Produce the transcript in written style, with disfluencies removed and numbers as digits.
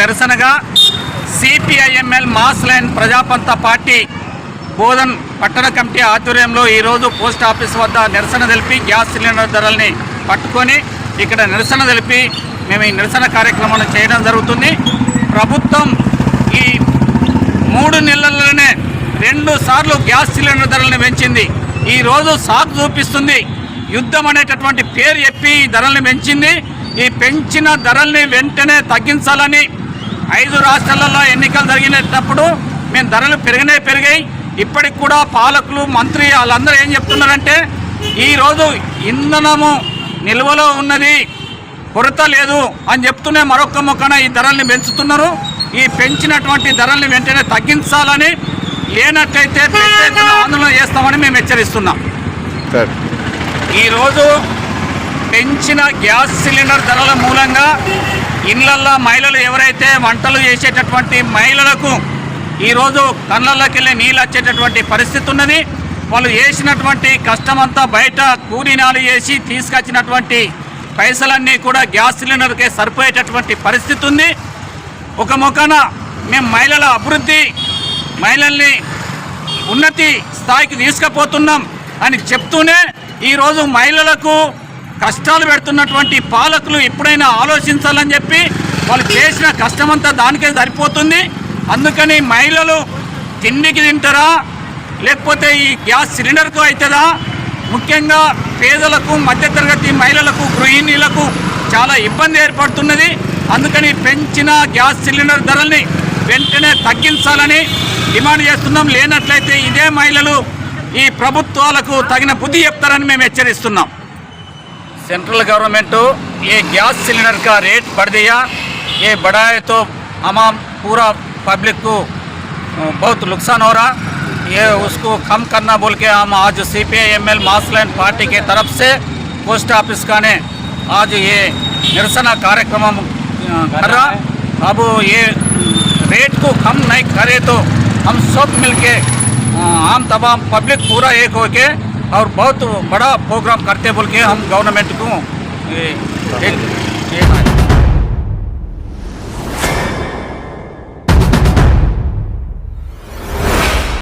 నిరసనగా CPIML mass line ప్రజాపంత party Bodhan పట్టణ committee ఆధ్వర్యంలో ఈరోజు పోస్ట్ ఆఫీస్ వద్ద నిరసన తెలిపి గ్యాస్ సిలిండర్ ధరల్ని పట్టుకొని ఇక్కడ నిరసన తెలిపి మేము ఈ నిరసన కార్యక్రమాలు చేయడం జరుగుతుంది. ప్రభుత్వం ఈ 3 నెలల్లోనే 2 సార్లు గ్యాస్ సిలిండర్ ధరలను పెంచింది. ఈరోజు సాకు చూపిస్తుంది. యుద్ధం అనేటటువంటి పేరు చెప్పి ఈ ధరల్ని పెంచింది. ఈ పెంచిన ధరల్ని వెంటనే తగ్గించాలని 5 రాష్ట్రాలలో ఎన్నికలు జరిగినప్పుడు మేము ధరలు పెరిగాయి. ఇప్పటికి కూడా పాలకులు మంత్రి వాళ్ళందరూ ఏం చెప్తున్నారంటే ఈరోజు ఇంధనము నిల్వలో ఉన్నది, కొరత లేదు అని చెప్తూనే మరొక మొక్కన ఈ ధరల్ని పెంచుతున్నారు. ఈ పెంచినటువంటి ధరల్ని వెంటనే తగ్గించాలని, లేనట్లయితే పెద్ద ఎత్తున ఆందోళన చేస్తామని మేము హెచ్చరిస్తున్నాం. ఈరోజు పెంచిన గ్యాస్ సిలిండర్ ధరల మూలంగా ఇళ్లల్లో మహిళలు ఎవరైతే వంటలు చేసేటటువంటి మహిళలకు ఈరోజు కళ్ళల్లోకి వెళ్ళి నీళ్ళు వచ్చేటటువంటి పరిస్థితి ఉన్నది. వాళ్ళు చేసినటువంటి కష్టమంతా బయట కూలీనాలు చేసి తీసుకొచ్చినటువంటి పైసలన్నీ కూడా గ్యాస్ సిలిండర్కే సరిపోయేటటువంటి పరిస్థితి ఉంది. ఒక మొక్కన మేము మహిళల అభివృద్ధి, మహిళల్ని ఉన్నతి స్థాయికి తీసుకుపోతున్నాం అని చెప్తూనే ఈరోజు మహిళలకు కష్టాలు పెడుతున్నటువంటి పాలకులు ఎప్పుడైనా ఆలోచించాలని చెప్పి వాళ్ళు చేసిన కష్టమంతా దానికే సరిపోతుంది. అందుకని మహిళలు తిండికి తింటారా లేకపోతే ఈ గ్యాస్ సిలిండర్కు అవుతుందా? ముఖ్యంగా పేదలకు, మధ్యతరగతి మహిళలకు, గృహిణీలకు చాలా ఇబ్బంది ఏర్పడుతున్నది. అందుకని పెంచిన గ్యాస్ సిలిండర్ ధరల్ని వెంటనే తగ్గించాలని డిమాండ్ చేస్తున్నాం. లేనట్లయితే ఇదే మహిళలు ఈ ప్రభుత్వాలకు తగిన బుద్ధి చెప్తారని మేము హెచ్చరిస్తున్నాం. सेंट्रल गवर्नमेंट ये गैस सिलेंडर का रेट बढ़ दिया, ये बढ़ाए तो हमाम पूरा पब्लिक को बहुत नुकसान हो रहा. ये उसको कम करना बोल के हम आज CPI-ML मास लाइन पार्टी के तरफ से पोस्ट ऑफिस का ने आज ये निरसन कार्यक्रम कर रहा. अब ये रेट को कम नहीं करे तो हम सब मिलके आम तमाम पब्लिक पूरा एक होके और बहुत बड़ा प्रोग्राम करते बोल के हम गवर्नमेंट को